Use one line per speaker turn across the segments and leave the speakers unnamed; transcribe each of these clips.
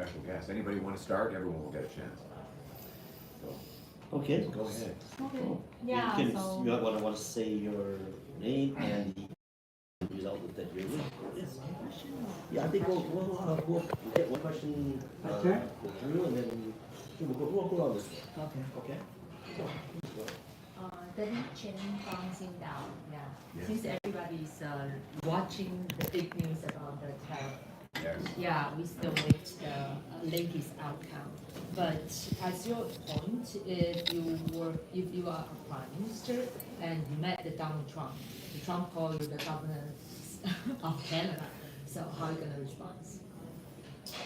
special guest. Anybody want to start? Everyone will get a chance. So,
Okay.
go ahead.
Okay.
Oh,
Yeah,
you can,
so-
you want to say your name and the result that you're with. Yes. Yeah, I think we'll get one question
Okay.
through and then we'll go on this one.
Okay.
Okay?
Denny Chen from Qingdao. Yeah.
Yeah.
Since everybody's watching the big news about the tariff,
Yes.
yeah, we still wait the latest outcome. But as your point, if you are a prime minister and you met the Donald Trump, Trump called you the governor of Canada. So how are you gonna respond?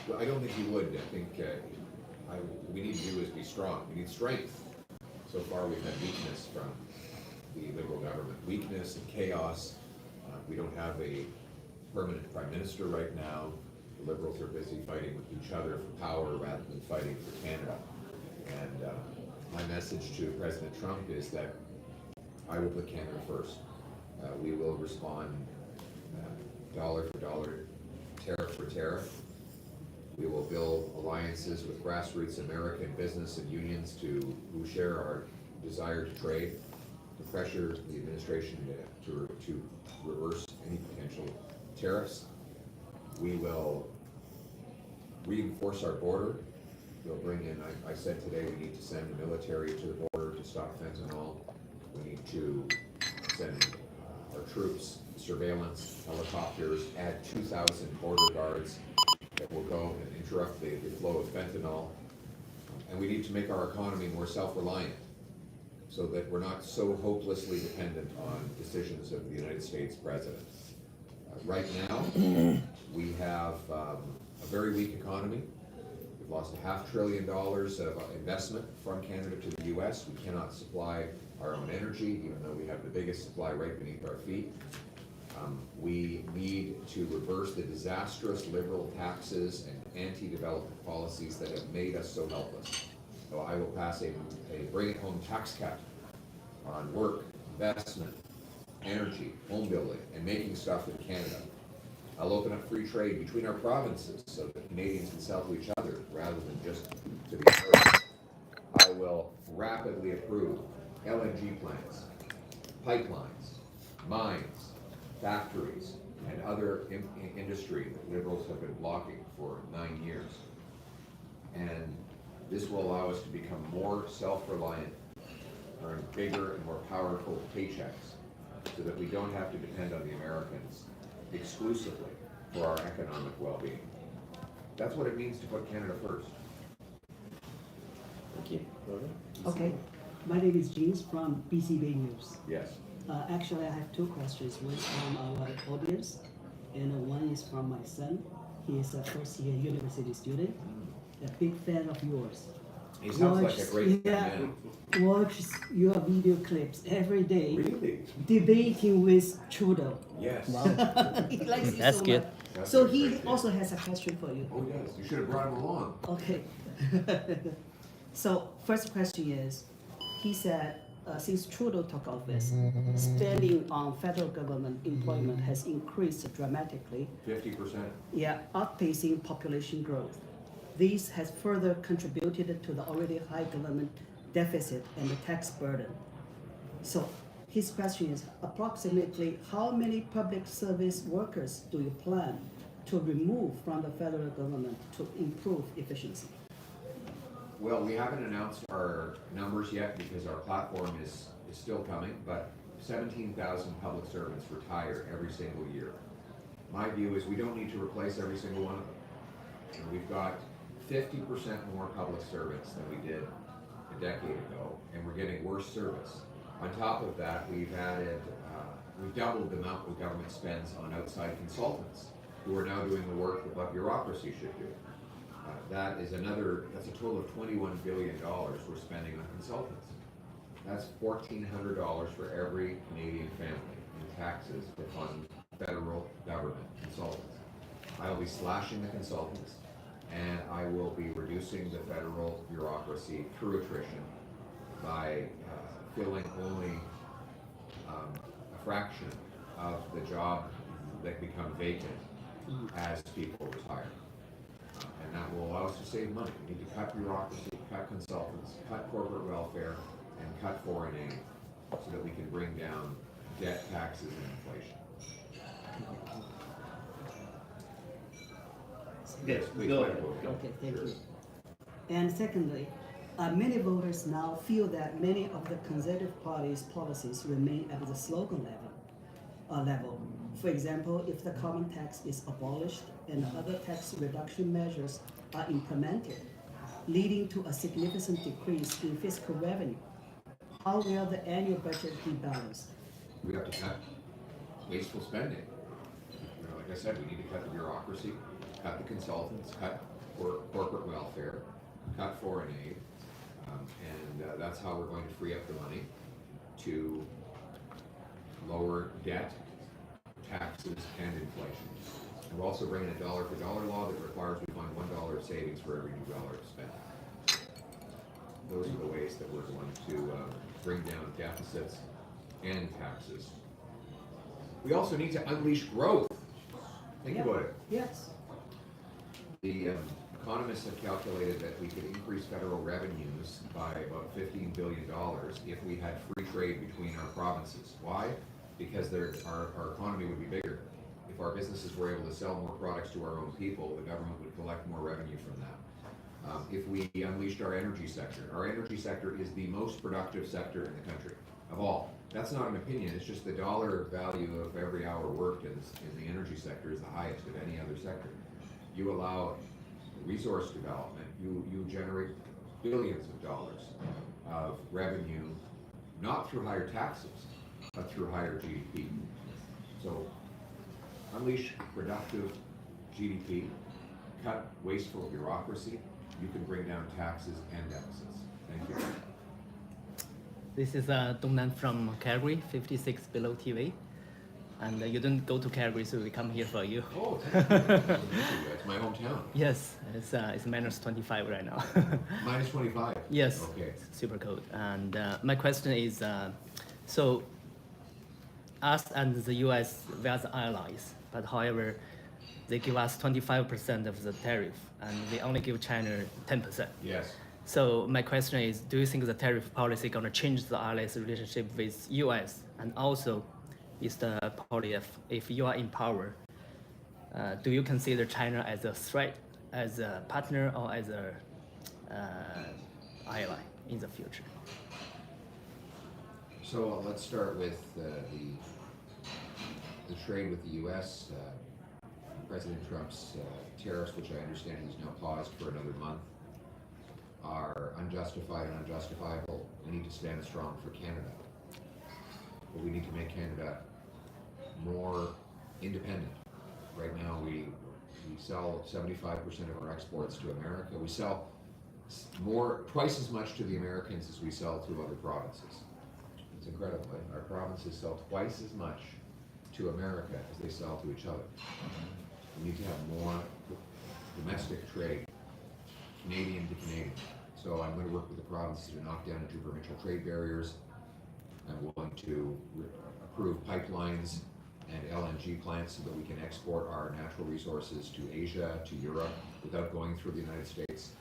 Well, I don't think he would. I think we need to do is be strong. We need strength. So far, we've had weakness from the Liberal government. Weakness and chaos. We don't have a permanent prime minister right now. The Liberals are busy fighting with each other for power rather than fighting for Canada. And my message to President Trump is that I will put Canada first. We will respond dollar for dollar, tariff for tariff. We will build alliances with grassroots American business and unions who share our desire to trade, to pressure the administration to reverse any potential tariffs. We will reinforce our border. We'll bring in, I said today, we need to send the military to the border to stop fentanyl. We need to send our troops, surveillance, helicopters, add 2,000 border guards that will go and interrupt the flow of fentanyl. And we need to make our economy more self-reliant so that we're not so hopelessly dependent on decisions of the United States president. Right now, we have a very weak economy. We've lost $500 billion of investment from Canada to the US. We cannot supply our own energy, even though we have the biggest supply right beneath our feet. We need to reverse the disastrous liberal taxes and anti-development policies that have made us so helpless. So I will pass a bring-it-home tax cut on work, investment, energy, home building, and making stuff in Canada. I'll open up free trade between our provinces so that Canadians can sell to each other rather than just to the Americans. I will rapidly approve LNG plants, pipelines, mines, factories, and other industry that Liberals have been blocking for 9 years. And this will allow us to become more self-reliant, earn bigger and more powerful paychecks, so that we don't have to depend on the Americans exclusively for our economic well-being. That's what it means to put Canada first.
Thank you.
Okay. My name is James from BCB News.
Yes.
Actually, I have two questions. One is from our audience, and one is from my son. He is a first-year university student. A big fan of yours.
He sounds like a great man.
Watches your video clips every day.
Really?
Debating with Trudeau.
Yes.
He likes you
That's
so
good.
much.
That's
So
a
he
great
also has a question for you.
Oh, yes. You should have brought him along.
Okay. So first question is, he said since Trudeau took office, spending on federal government employment has increased dramatically.
50%.
Yeah, outpacing population growth. This has further contributed to the already high government deficit and the tax burden. So his question is, approximately how many public service workers do you plan to remove from the federal government to improve efficiency?
Well, we haven't announced our numbers yet because our platform is still coming, but 17,000 public servants retire every single year. My view is we don't need to replace every single one of them. And we've got 50% more public servants than we did a decade ago, and we're getting worse service. On top of that, we've doubled the amount the government spends on outside consultants who are now doing the work that what bureaucracy should do. That's a total of $21 billion we're spending on consultants. That's $1,400 for every Canadian family in taxes to fund federal government consultants. I will be slashing the consultants, and I will be reducing the federal bureaucracy through attrition by filling only a fraction of the job that become vacant as people retire. And that will allow us to save money. We need to cut bureaucracy, cut consultants, cut corporate welfare, and cut foreign aid so that we can bring down debt, taxes, and inflation.
Yes,
Please,
go
my
ahead.
vote.
Okay, thank you. And secondly, many voters now feel that many of the Conservative Party's policies remain at the slogan level. For example, if the carbon tax is abolished and other tax reduction measures are implemented, leading to a significant decrease in fiscal revenue, how will the annual budget be balanced?
We have to cut wasteful spending. Like I said, we need to cut the bureaucracy, cut the consultants, cut corporate welfare, cut foreign aid, and that's how we're going to free up the money to lower debt, taxes, and inflation. And we're also bringing a dollar for dollar law that requires we find $1 of savings for every new dollar spent. Those are the ways that we're going to bring down deficits and taxes. We also need to unleash growth. Think about it.
Yes.
The economists have calculated that we could increase federal revenues by about $15 billion if we had free trade between our provinces. Why? Because our economy would be bigger. If our businesses were able to sell more products to our own people, the government would collect more revenue from that. If we unleashed our energy sector is the most productive sector in the country of all. That's not an opinion, it's just the dollar value of every hour worked in the energy sector is the highest of any other sector. You allow resource development, you generate billions of dollars of revenue, not through higher taxes, but through higher GDP. So unleash productive GDP, cut wasteful bureaucracy, you can bring down taxes and deficits. Thank you.
This is Dongnan from Calgary, 56 below TV. And you don't go to Calgary, so we come here for you.
Oh, thank you. It's my hometown.
Yes, it's minus 25 right now.
Minus 25?
Yes,
Okay.
super cold. And my question is, so us and the US, we are the allies, but however, they give us 25% of the tariff, and we only give China 10%.
Yes.
So my question is, do you think the tariff policy going to change the allies' relationship with US? And also, is the policy if you are in power, do you consider China as a threat, as a partner, or as a ally in the future?
So let's start with the trade with the U.S. President Trump's tariffs, which I understand he's now paused for another month, are unjustified and unjustifiable. We need to stand strong for Canada. But we need to make Canada more independent. Right now we sell 75% of our exports to America. We sell twice as much to the Americans as we sell to other provinces. It's incredible. Our provinces sell twice as much to America as they sell to each other. We need to have more domestic trade, Canadian to Canadian. So I'm going to work with the provinces to knock down interprovincial trade barriers. I'm willing to approve pipelines and LNG plants so that we can export our natural resources to Asia, to Europe, without going through the United States.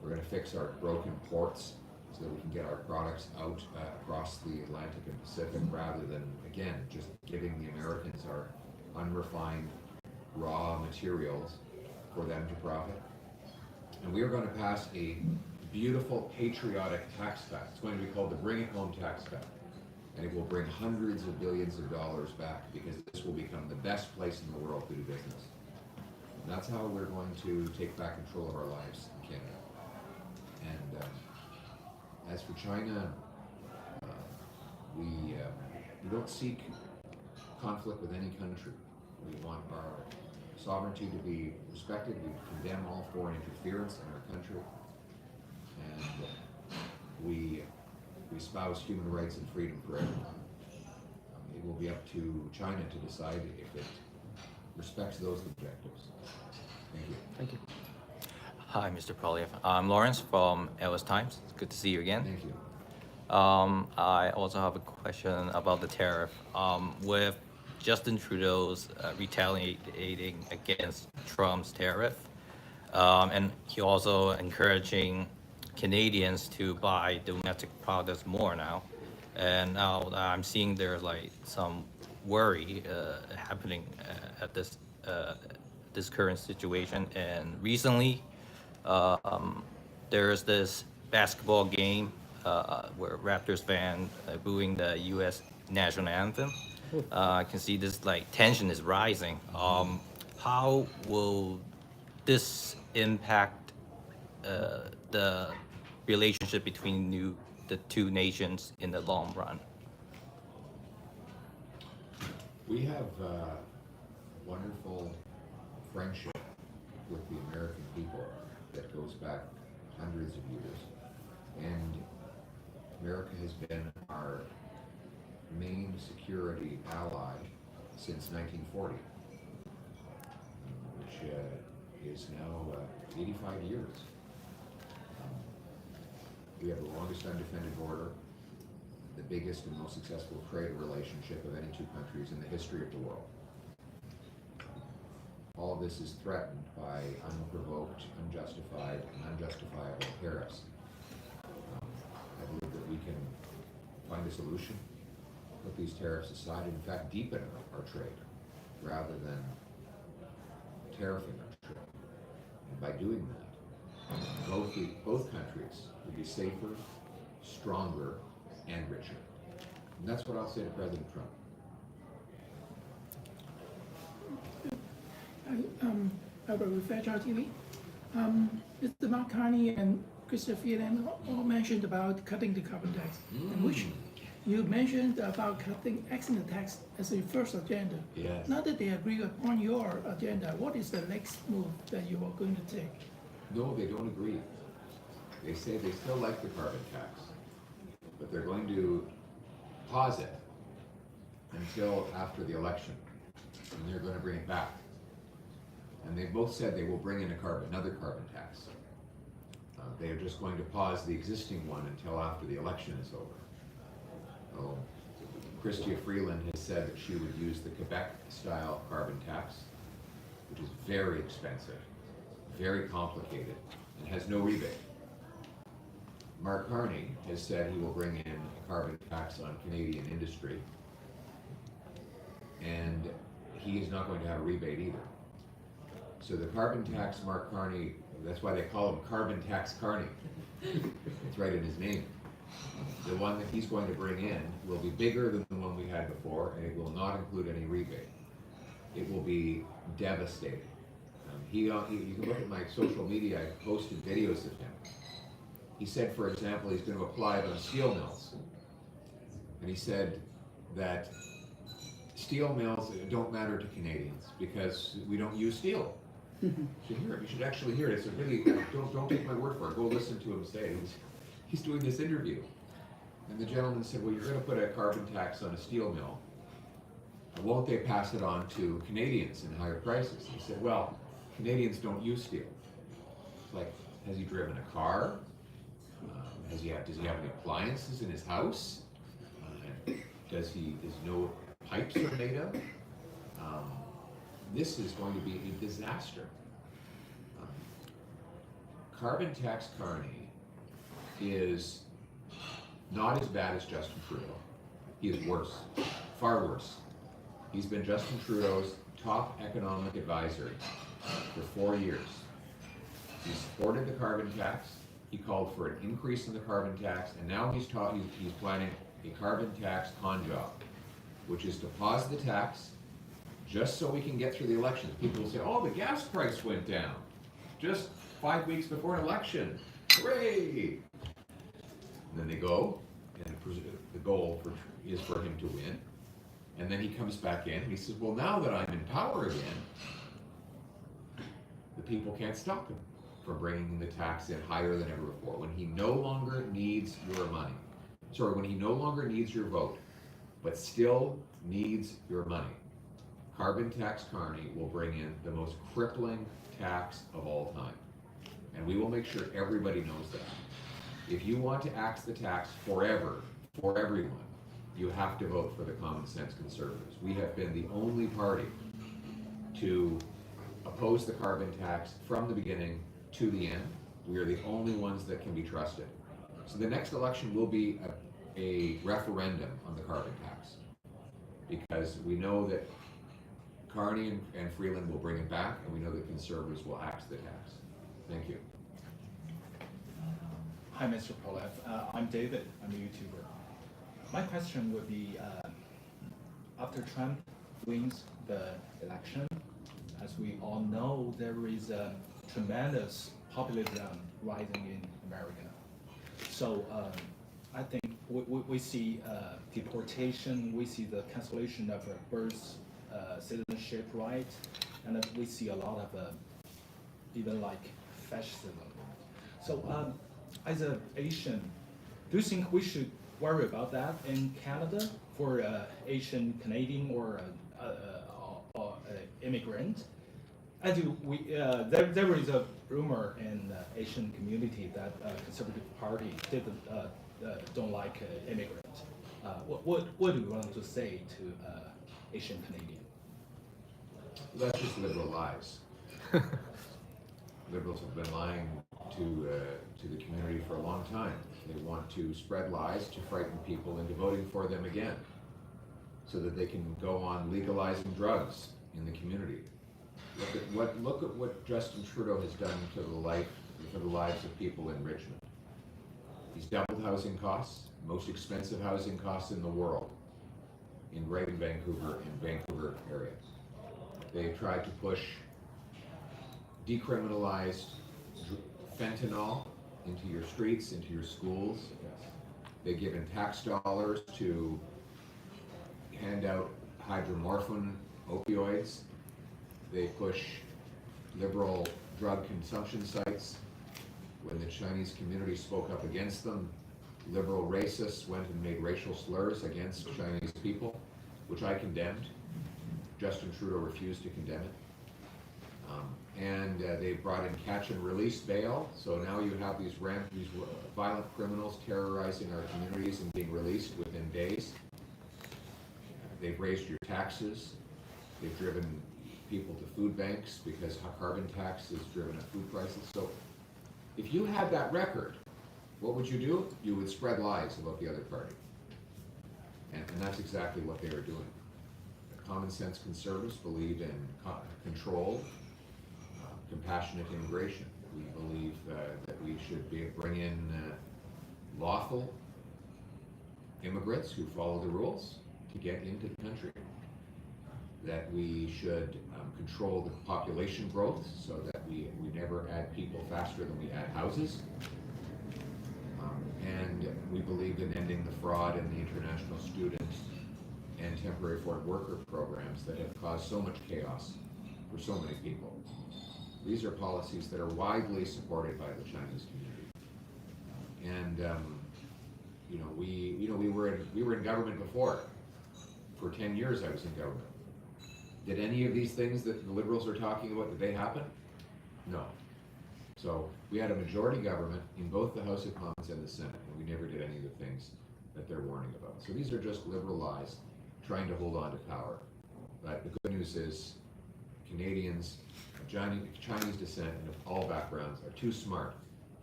We're going to fix our broken ports so that we can get our products out across the Atlantic and Pacific, rather than, again, just giving the Americans our unrefined raw materials for them to profit. And we are going to pass a beautiful patriotic tax cut. It's going to be called the Bring It Home tax cut. And it will bring hundreds of billions of dollars back, because this will become the best place in the world to do business. And that's how we're going to take back control of our lives in Canada. And as for China, we don't seek conflict with any country. We want our sovereignty to be respected. We condemn all foreign interference in our country. And we espouse human rights and freedom for everyone. It will be up to China to decide if it respects those objectives. Thank you.
Thank you.
Hi, Mr. Proliev. I'm Lawrence from LS Times. It's good to see you again.
Thank you.
I also have a question about the tariff. With Justin Trudeau's retaliating against Trump's tariff, And he also encouraging Canadians to buy domestic products more now. And now I'm seeing there's like some worry happening at this current situation. And recently, there's this basketball game where Raptors fan booing the U.S. national anthem. I can see this like tension is rising. How will this impact the relationship between the two nations in the long run?
We have wonderful friendship with the American people that goes back hundreds of years. And America has been our main security ally since 1940, which is now 85 years. We have the longest undefended border, the biggest and most successful trade relationship of any two countries in the history of the world. All of this is threatened by unprovoked, unjustified, and unjustifiable tariffs. I believe that we can find a solution, put these tariffs aside, and in fact deepen our trade rather than tariffing our trade. And by doing that, both countries will be safer, stronger, and richer. And that's what I'll say to President Trump.
Albert with Fairchild TV. Mr. Mark Carney and Christopher Freeland all mentioned about cutting the carbon tax, in which you mentioned about cutting excellent tax as a first agenda.
Yes.
Now that they agree upon your agenda, what is the next move that you are going to take?
No, they don't agree. They say they still like the carbon tax, but they're going to pause it until after the election, and they're going to bring it back. And they both said they will bring in another carbon tax. They are just going to pause the existing one until after the election is over. Chrystia Freeland has said that she would use the Quebec-style carbon tax, which is very expensive, very complicated, and has no rebate. Mark Carney has said he will bring in a carbon tax on Canadian industry, and he is not going to have a rebate either. So the carbon tax Mark Carney, that's why they call him Carbon Tax Carney. It's right in his name. The one that he's going to bring in will be bigger than the one we had before, and it will not include any rebate. It will be devastating. You can look at my social media, I posted videos of him. He said, for example, he's going to apply it on steel mills. And he said that steel mills don't matter to Canadians because we don't use steel. You should hear it. You should actually hear it. It's a really, don't take my word for it. Go listen to him say it. He's doing this interview. And the gentleman said, well, you're going to put a carbon tax on a steel mill. Won't they pass it on to Canadians in higher prices? He said, well, Canadians don't use steel. It's like, has he driven a car? Does he have any appliances in his house? Does no pipes are made of? This is going to be a disaster. Carbon tax Carney is not as bad as Justin Trudeau. He is worse, far worse. He's been Justin Trudeau's top economic advisor for 4 years. He supported the carbon tax. He called for an increase in the carbon tax, and now he's planning a carbon tax con job, which is to pause the tax just so we can get through the elections. People will say, oh, the gas price went down just 5 weeks before an election. Hooray! And then they go, and the goal is for him to win. And then he comes back in and he says, well, now that I'm in power again, the people can't stop him from bringing the tax in higher than ever before. When he no longer needs your money, when he no longer needs your vote, but still needs your money, Carbon Tax Carney will bring in the most crippling tax of all time. And we will make sure everybody knows that. If you want to axe the tax forever, for everyone, you have to vote for the common sense Conservatives. We have been the only party to opposed the carbon tax from the beginning to the end. We are the only ones that can be trusted. So the next election will be a referendum on the carbon tax, because we know that Carney and Freeland will bring it back, and we know that Conservatives will axe the tax. Thank you.
Hi, Mr. Polev. I'm David. I'm a YouTuber. My question would be, after Trump wins the election, as we all know, there is a tremendous populism rising in America. So I think we see deportation, we see the cancellation of birth citizenship right, and we see a lot of even like fascism. So as an Asian, do you think we should worry about that in Canada for Asian Canadian or immigrant? And there is a rumor in the Asian community that Conservative Party don't like immigrants. What do you want to say to Asian Canadian?
That's just liberal lies. Liberals have been lying to the community for a long time. They want to spread lies to frighten people into voting for them again, so that they can go on legalizing drugs in the community. Look at what Justin Trudeau has done to the lives of people in Richmond. He's doubled housing costs, most expensive housing costs in the world, in Vancouver area. They've tried to push decriminalized fentanyl into your streets, into your schools. They've given tax dollars to hand out hydromorphone opioids. They push liberal drug consumption sites. When the Chinese community spoke up against them, liberal racists went and made racial slurs against Chinese people, which I condemned. Justin Trudeau refused to condemn it. And they brought in catch and release bail, so now you have these violent criminals terrorizing our communities and being released within days. They've raised your taxes. They've driven people to food banks because carbon tax has driven up food prices. So if you had that record, what would you do? You would spread lies about the other party. And that's exactly what they are doing. Common sense conservatives believe in controlled, compassionate immigration. We believe that we should bring in lawful immigrants who follow the rules to get into the country. That we should control the population growth so that we never add people faster than we add houses. And we believe in ending the fraud in the international student and temporary foreign worker programs that have caused so much chaos for so many people. These are policies that are widely supported by the Chinese community. And we were in government before. For 10 years I was in government. Did any of these things that the liberals are talking about, did they happen? No. So we had a majority government in both the House of Commons and the Senate, and we never did any of the things that they're warning about. So these are just liberal lies trying to hold on to power. But the good news is Canadians of Chinese descent and of all backgrounds are too smart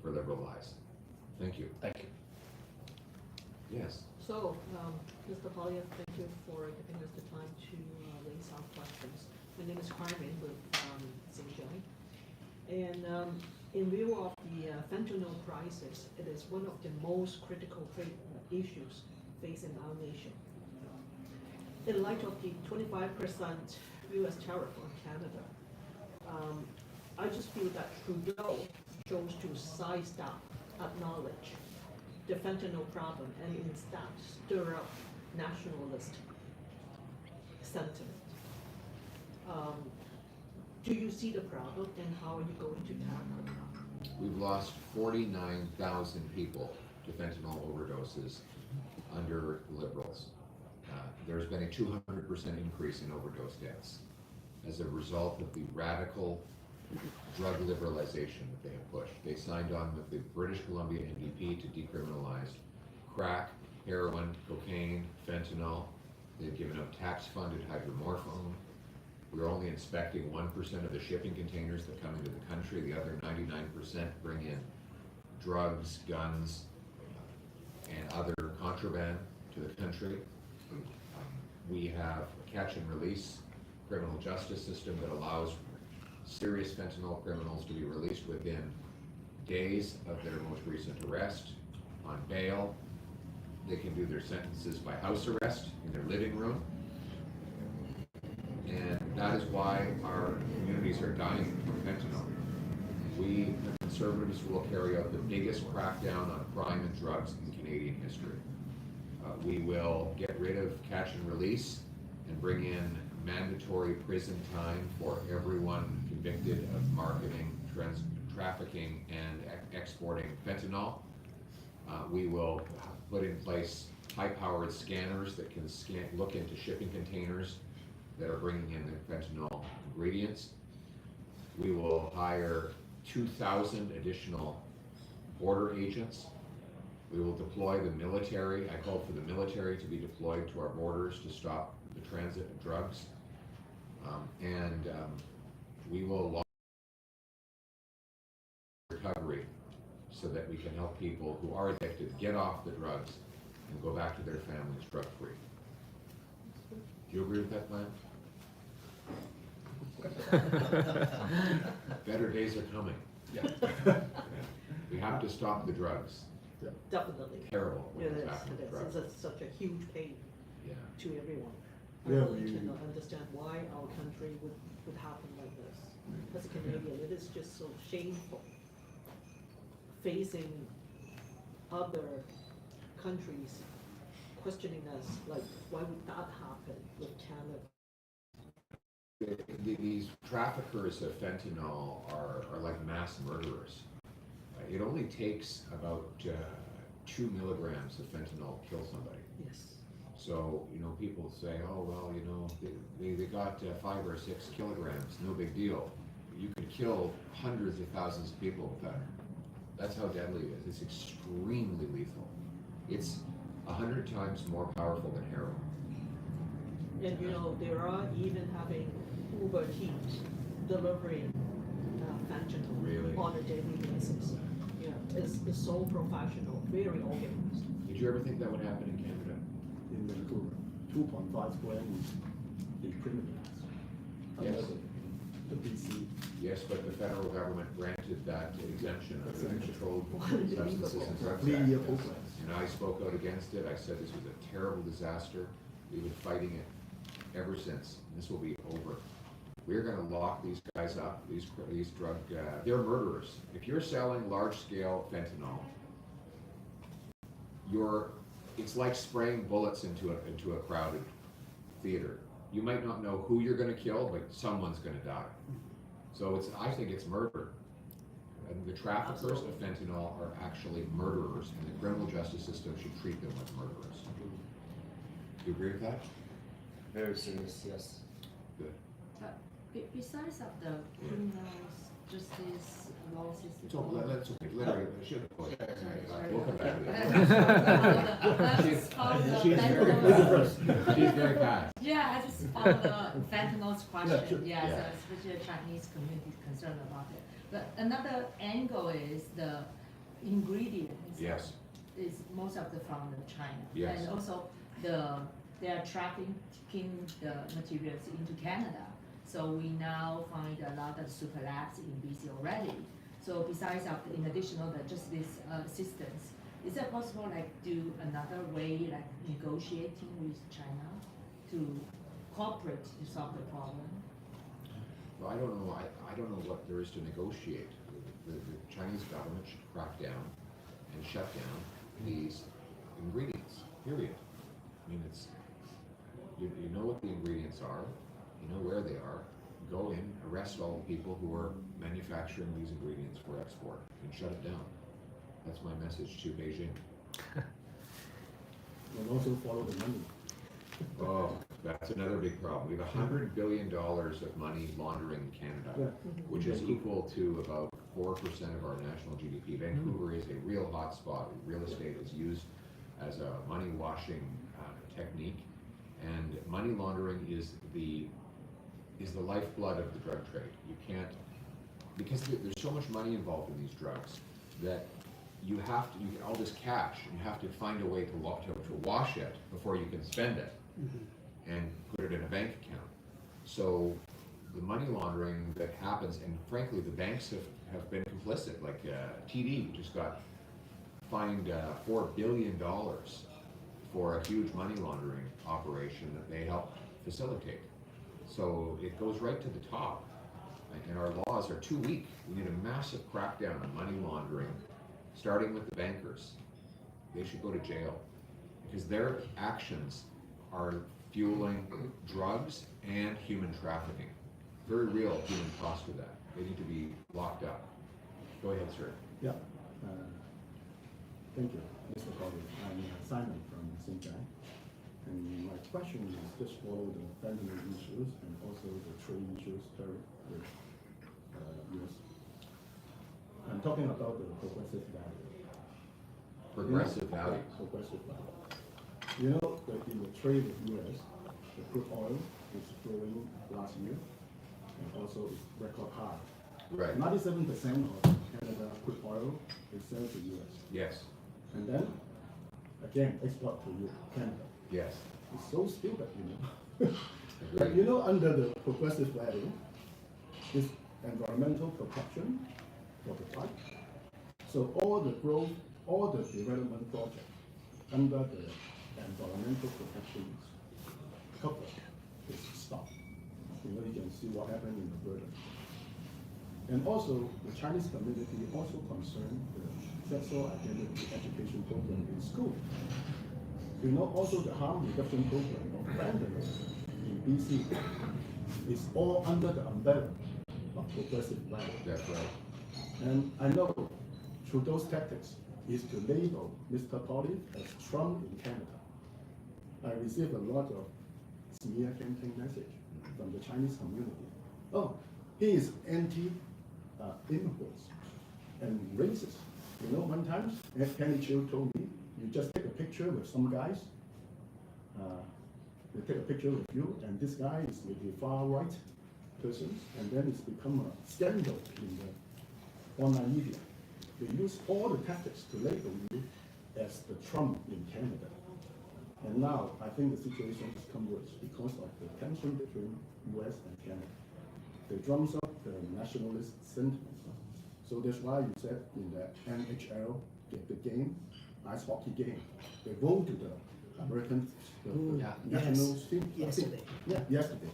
for liberal lies. Thank you.
Thank you.
Yes.
So, Mr. Polyev, thank you for giving us the time to raise our questions. My name is Carmen with Xinjiang. And in view of the fentanyl crisis, it is one of the most critical issues facing our nation. In light of the 25% US tariff on Canada, I just feel that Trudeau chose to sidestep, acknowledge the fentanyl problem and instead stir up nationalist sentiment. Do you see the problem and how are you going to tackle it?
We've lost 49,000 people to fentanyl overdoses under Liberals. There's been a 200% increase in overdose deaths as a result of the radical drug liberalization that they have pushed. They signed on with the British Columbia NDP to decriminalize crack, heroin, cocaine, fentanyl. They've given up tax-funded hydromorphone. We're only inspecting 1% of the shipping containers that come into the country. The other 99% bring in drugs, guns, and other contraband to the country. We have a catch and release criminal justice system that allows serious fentanyl criminals to be released within days of their most recent arrest on bail. They can do their sentences by house arrest in their living room. And that is why our communities are dying from fentanyl. We, the Conservatives, will carry out the biggest crackdown on crime and drugs in Canadian history. We will get rid of catch and release and bring in mandatory prison time for everyone convicted of marketing, trafficking, and exporting fentanyl. We will put in place high-powered scanners that can look into shipping containers that are bringing in the fentanyl ingredients. We will hire 2,000 additional border agents. We will deploy the military. I called for the military to be deployed to our borders to stop the transit of drugs. We will launch recovery so that we can help people who are addicted get off the drugs and go back to their families drug-free. Do you agree with that plan? Better days are coming.
Yeah.
We have to stop the drugs.
Definitely.
Terrible what
It
is
is,
happening
it
with
is.
drugs.
It's such a huge pain
Yeah.
to everyone. I
Yeah,
really
we-
cannot understand why our country would happen like this. As a Canadian, it is just so shameful facing other countries questioning us, like, why would that happen with Canada?
These traffickers of fentanyl are like mass murderers. It only takes about 2 milligrams of fentanyl to kill somebody.
Yes.
So, people say, oh, well, they got 5 or 6 kilograms, no big deal. You could kill hundreds of thousands of people with that. That's how deadly it is. It's extremely lethal. It's 100 times more powerful than heroin.
And there are even having Uber Eats delivering fentanyl
Really?
on a daily basis. Yeah, it's so professional, very organized.
Did you ever think that would happen in Canada?
In Vancouver, 2.5 grams, they criminalized.
Yes.
The BC.
Yes, but the federal government granted that exemption under the Controlled
Unbelievable.
Substances and Drugs
3-year
Act.
program.
And I spoke out against it. I said this was a terrible disaster. We've been fighting it ever since. This will be over. We're going to lock these guys up, these drug, they're murderers. If you're selling large-scale fentanyl, it's like spraying bullets into a crowded theater. You might not know who you're going to kill, but someone's going to die. So I think it's murder. And the traffickers of fentanyl are actually murderers, and the criminal justice system should treat them like murderers. Do you agree with that?
Very serious, yes.
Good.
Besides of the criminal justice law system.
So let's literally should go. We'll come back to that. She's very fast.
Yeah, I just follow the fentanyl's question.
Yeah.
Yes, especially the Chinese community is concerned about it. But another angle is the ingredients.
Yes.
Is most of the from China.
Yes.
And also they are trafficking the materials into Canada. So we now find a lot of super labs in BC already. So besides of in addition of the just this assistance, is it possible like do another way like negotiating with China to cooperate to solve the problem?
Well, I don't know. I don't know what there is to negotiate. The Chinese government should crack down and shut down these ingredients. Period. I mean, it's you know what the ingredients are. You know where they are. Go in, arrest all the people who are manufacturing these ingredients for export, and shut it down. That's my message to Beijing.
And also follow the money.
Oh, that's another big problem. We have $100 billion of money laundering in Canada, which is equal to about 4% of our national GDP. Vancouver is a real hot spot. Real estate is used as a money washing technique, and money laundering is the is the lifeblood of the drug trade. You can't, because there's so much money involved in these drugs that you have to, you get all this cash, and you have to find a way to wash it before you can spend it and put it in a bank account. So the money laundering that happens, and frankly, the banks have been complicit. Like TD just got fined $4 billion for a huge money laundering operation that they helped facilitate. So it goes right to the top, and our laws are too weak. We need a massive crackdown on money laundering, starting with the bankers. They should go to jail because their actions are fueling drugs and human trafficking. Very real human cost to that. They need to be locked up. Go ahead, sir.
Yeah. Thank you, Mr. Collins. I'm Simon from Xinjiang. And my question is just follow the fentanyl issues and also the trade issues with US. I'm talking about the progressive value.
Progressive value.
Progressive value. You know that in the trade with US, the crude oil is growing last year and also it's record high.
Right.
97% of Canada crude oil is sold to US.
Yes.
And then, again, export to Canada.
Yes.
It's so stupid, you know. But
Agreed.
you know, under the progressive value, is environmental protection for the planet. So all the growth, all the development projects under the environmental protection cover is stopped. You know, you can see what happened in the burden. And also, the Chinese community also concerned the sexual identity education program in school. You know, also the harm reduction program of fentanyl in BC is all under the umbrella of progressive value.
That's right.
And I know through those tactics is to label Mr. Polly as Trump in Canada. I received a lot of smear campaign message from the Chinese community. Oh, he is anti-immigrants and racist. You know, one time, Kenny Chiu told me, you just take a picture with some guys, they take a picture with you, and this guy is maybe far-right person, and then it's become a scandal in the online media. They use all the tactics to label you as the Trump in Canada. And now, I think the situation has come worse because of the tension between US and Canada. They drums up the nationalist sentiments. So that's why you said in the NHL, the game, ice hockey game, they go to the American national team.
Yesterday.
Yeah, yesterday.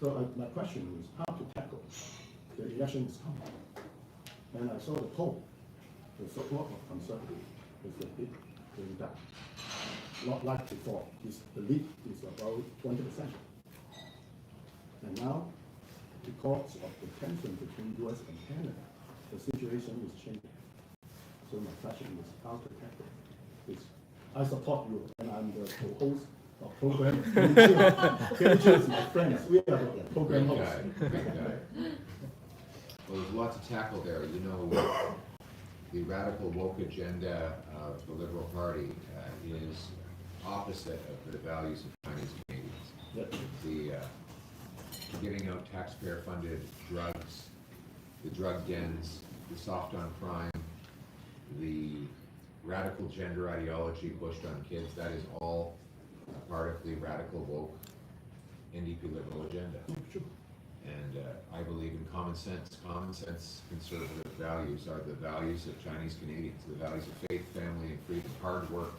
So my question is how to tackle the election is coming. And I saw the poll, the support of conservative is a bit going down. Not like before. The lead is about 20%. And now, because of the tension between US and Canada, the situation is changing. So my question is how to tackle this. I support you, and I'm the co-host of program. Kenny Chiu is my friend. We are the program
Great
host.
guy. Great guy. Well, there's a lot to tackle there. You know, the radical woke agenda of the Liberal Party is opposite of the values of Chinese Canadians.
Yeah.
The giving out taxpayer-funded drugs, the drug dens, the soft on crime, the radical gender ideology pushed on kids, that is all part of the radical woke NDP Liberal agenda. And I believe in common sense. Common sense conservative values are the values of Chinese Canadians, the values of faith, family, and freedom, hard work,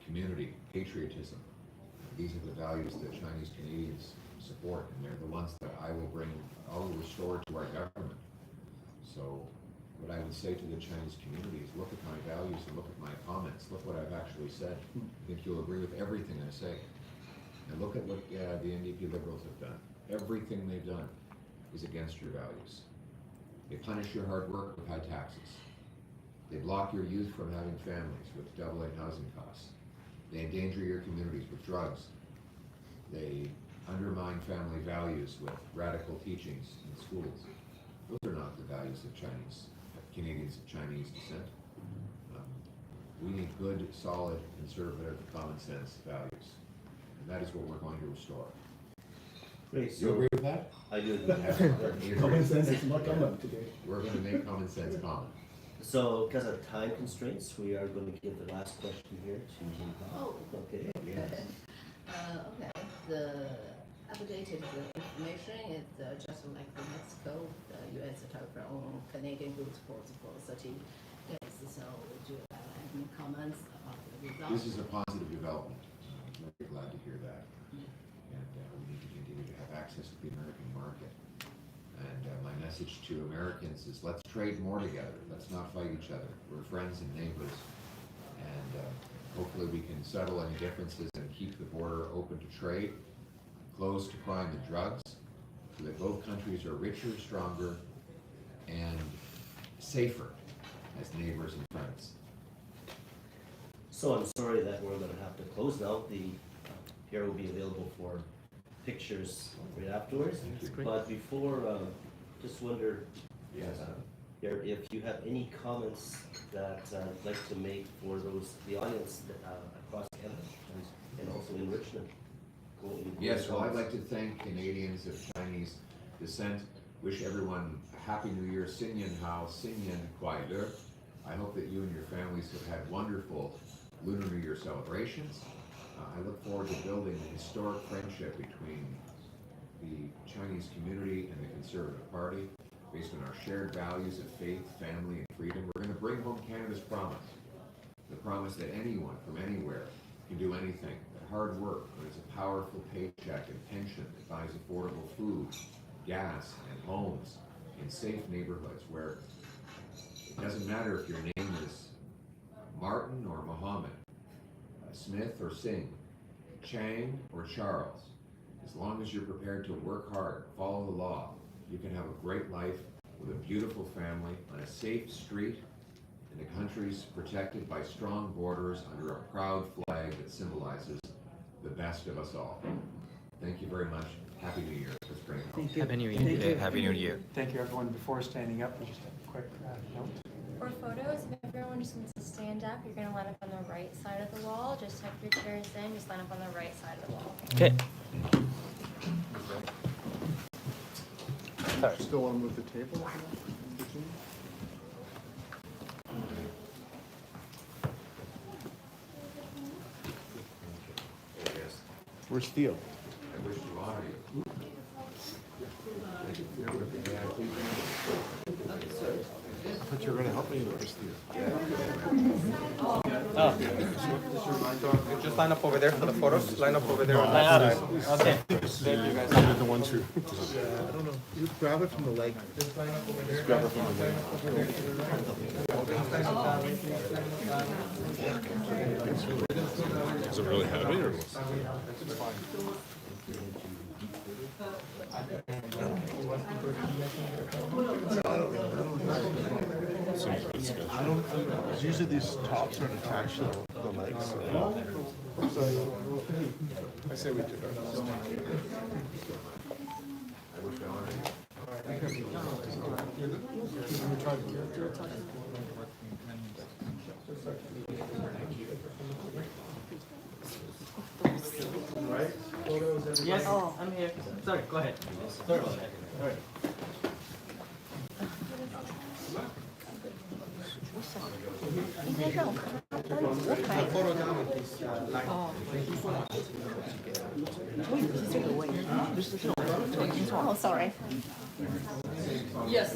community, patriotism. These are the values that Chinese Canadians support, and they're the ones that I will restore to our government. So what I would say to the Chinese community is look at my values and look at my comments. Look what I've actually said. I think you'll agree with everything I say. And look at what the NDP Liberals have done. Everything they've done is against your values. They punish your hard work with high taxes. They block your youth from having families with doubling housing costs. They endanger your communities with drugs. They undermine family values with radical teachings in schools. Those are not the values of Canadians of Chinese descent. We need good, solid, conservative, common sense values. And that is what we're going to restore.
Great,
You
so
agree with that?
I do agree.
Common sense is not common today.
We're gonna make common sense common.
So, because of time constraints, we are going to give the last question here to.
Oh.
Okay, yes.
Okay, the updated information is just like the Mexico, the US tariff on Canadian goods ports for 30 days. So would you have any comments about the results?
This is a positive development. I'm very glad to hear that. And we need to continue to have access to the American market. And my message to Americans is let's trade more together. Let's not fight each other. We're friends and neighbors. And hopefully we can settle any differences and keep the border open to trade, closed to crime and drugs, so that both countries are richer, stronger, and safer as neighbors and friends.
So I'm sorry that we're going to have to close now. The here will be available for pictures right afterwards. But before, just wonder,
Yes.
here, if you have any comments that I'd like to make for the audience across Canada and also in Richmond.
Yes, well, I'd like to thank Canadians of Chinese descent. Wish everyone a Happy New Year, Xin Yan Hao, Xin Yan Kuai Le. I hope that you and your families have had wonderful Lunar New Year celebrations. I look forward to building a historic friendship between the Chinese community and the Conservative Party based on our shared values of faith, family, and freedom. We're going to bring home Canada's promise. The promise that anyone from anywhere can do anything. That hard work earns a powerful paycheck and pension that buys affordable food, gas, and homes in safe neighborhoods where it doesn't matter if your name is Martin or Mohammed, Smith or Singh, Chang or Charles. As long as you're prepared to work hard, follow the law, you can have a great life with a beautiful family on a safe street in a country's protected by strong borders under a proud flag that symbolizes the best of us all. Thank you very much. Happy New Year. Let's bring it home.
Thank you.
Happy New Year.
Thank you.
Happy New Year.
Thank you, everyone. Before standing up, just a quick note.
For photos, if everyone just wants to stand up, you're going to line up on the right side of the wall. Just tuck your chairs in, just line up on the right side of the wall.
Okay.
Still want to move the table?
Yes.
Where's Theo?
I wish to honor you.
I thought you were going to help me with this, Theo.
Just line up over there for the photos. Line up over there on that side. Okay.
Thank you guys. You're the ones who. I don't know. You grab it from the leg. Just line up over there. Just grab it from the leg. Is it really heavy or? Usually these tops are attached to the legs. I say we did ours.
I wish to honor you.
Yes, I'm here. Sorry, go ahead. Sorry about that. All right.
Oh, sorry.
Yes.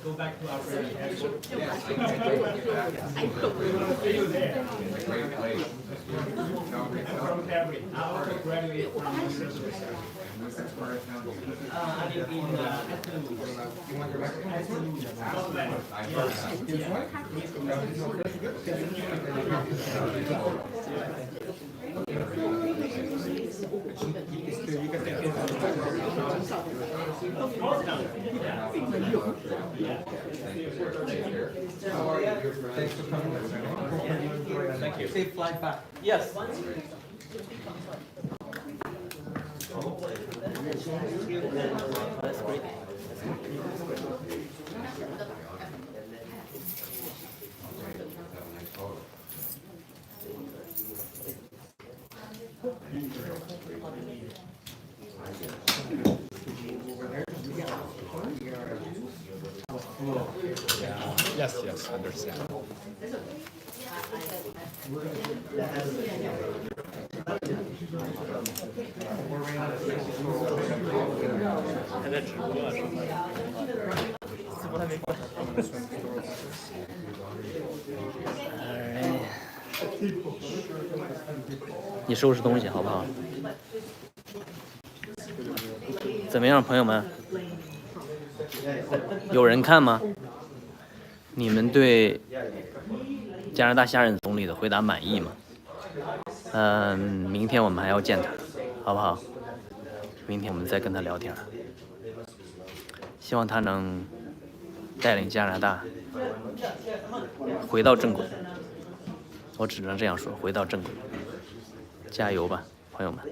Go back to our
Great place.
I also graduated from I live in
Thanks for coming.
Thank you. Safe flight back. Yes. That's great.
Yes, yes, understand.
Alright. 你收拾东西好不好？怎么样，朋友们？有人看吗？你们对加拿大下任总理的回答满意吗？明天我们还要见他，好不好？明天我们再跟他聊天。希望他能带领加拿大回到正轨。我只能这样说，回到正轨。加油吧，朋友们！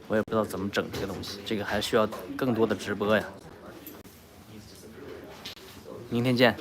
我也不知道怎么整这个东西，这个还需要更多的直播呀。明天见。